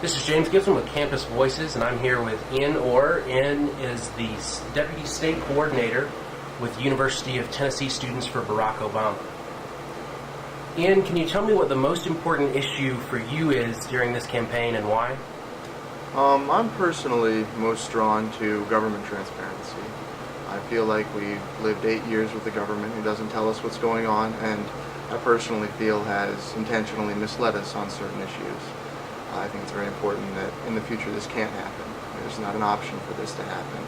This is James Gibson with Campus Voices, and I'm here with Ian Orr. Ian is the Deputy State Coordinator with University of Tennessee Students for Barack Obama. Ian, can you tell me what the most important issue for you is during this campaign and why? I'm personally most drawn to government transparency. I feel like we've lived 8 years with a government who doesn't tell us what's going on, and I personally feel has intentionally misled us on certain issues. I think it's very important that in the future this can't happen. There's not an option for this to happen,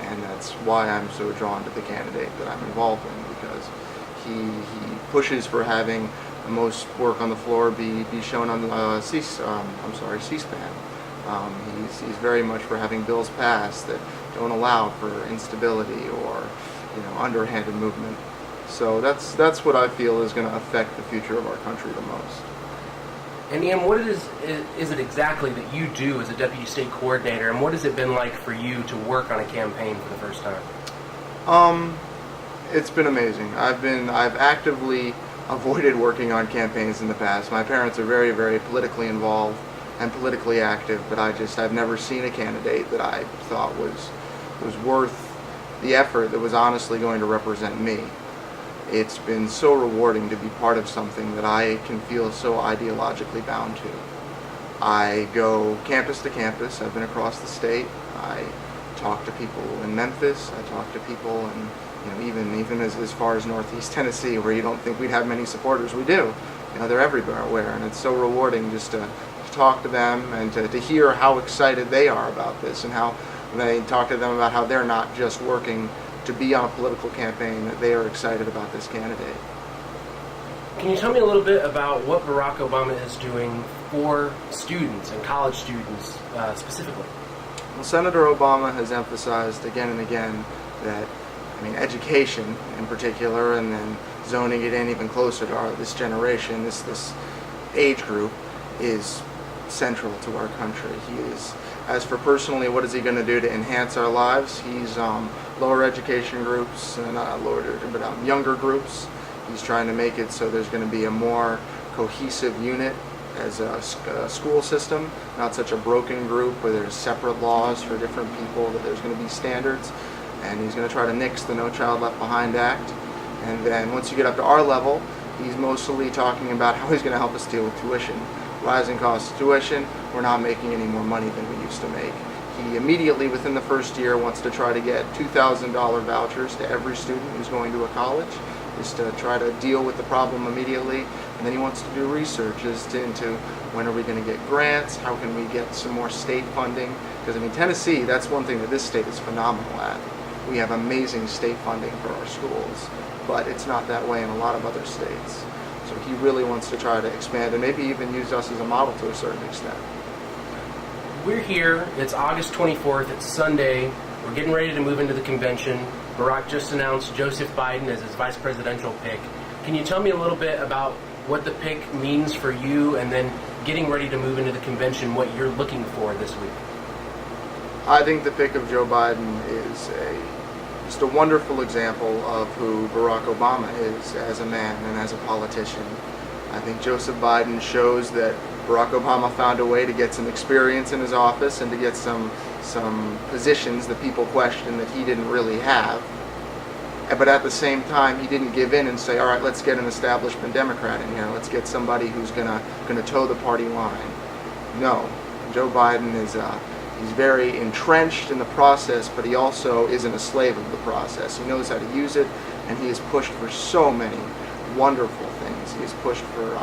and that's why I'm so drawn to the candidate that I'm involved in, because he pushes for having the most work on the floor be shown on C-SPAN. He's very much for having bills passed that don't allow for instability or underhanded movement. So that's what I feel is going to affect the future of our country the most. And Ian, what is it exactly that you do as a Deputy State Coordinator, and what has it been like for you to work on a campaign for the first time? It's been amazing. I've actively avoided working on campaigns in the past. My parents are very, very politically involved and politically active, but I've never seen a candidate that I thought was worth the effort, that was honestly going to represent me. It's been so rewarding to be part of something that I can feel so ideologically bound to. I go campus to campus. I've been across the state. I talk to people in Memphis. I talk to people in even as far as Northeast Tennessee, where you don't think we'd have many supporters. We do. They're everywhere, and it's so rewarding just to talk to them and to hear how excited they are about this, and how they talk to them about how they're not just working to be on a political campaign, that they are excited about this candidate. Can you tell me a little bit about what Barack Obama is doing for students and college students specifically? Well, Senator Obama has emphasized again and again that, education in particular, and then zoning it in even closer to this generation, this age group, is central to our country. As for personally, what is he going to do to enhance our lives? He's lower education groups, not lower, but younger groups. He's trying to make it so there's going to be a more cohesive unit as a school system, not such a broken group where there's separate laws for different people, that there's going to be standards. And he's going to try to nix the No Child Left Behind Act. And then once you get up to our level, he's mostly talking about how he's going to help us deal with tuition. Rising costs of tuition, we're not making any more money than we used to make. He immediately, within the first year, wants to try to get $2,000 vouchers to every student who's going to a college, just to try to deal with the problem immediately. And then he wants to do research into when are we going to get grants, how can we get some more state funding. Because Tennessee, that's one thing that this state is phenomenal at. We have amazing state funding for our schools, but it's not that way in a lot of other states. So he really wants to try to expand and maybe even use us as a model to a certain extent. We're here. It's August 24th. It's Sunday. We're getting ready to move into the convention. Barack just announced Joseph Biden as his vice presidential pick. Can you tell me a little bit about what the pick means for you, and then getting ready to move into the convention, what you're looking for this week? I think the pick of Joe Biden is just a wonderful example of who Barack Obama is as a man and as a politician. I think Joseph Biden shows that Barack Obama found a way to get some experience in his office and to get some positions that people question that he didn't really have. But at the same time, he didn't give in and say, all right, let's get an establishment Democrat in here. Let's get somebody who's gonna toe the party line. No, Joe Biden he's very entrenched in the process, but he also isn't a slave of the process. He knows how to use it, and he has pushed for so many wonderful things. He has pushed for,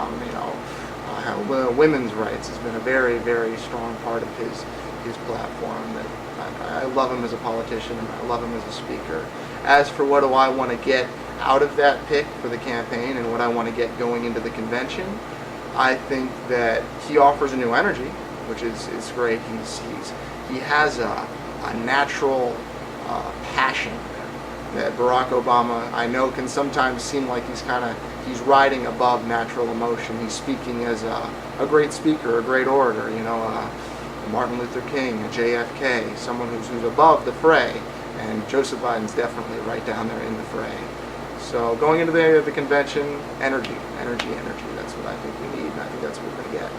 how women's rights has been a very, very strong part of his platform. That I love him as a politician, and I love him as a speaker. As for what do I want to get out of that pick for the campaign and what I want to get going into the convention, I think that he offers a new energy, which is great. He has a natural passion that Barack Obama, I know, can sometimes seem like he's riding above natural emotion. He's speaking as a great speaker, a great orator, Martin Luther King, a JFK, someone who's above the fray, and Joseph Biden's definitely right down there in the fray. So going into the convention, energy. That's what I think we need, and I think that's what we're going to get.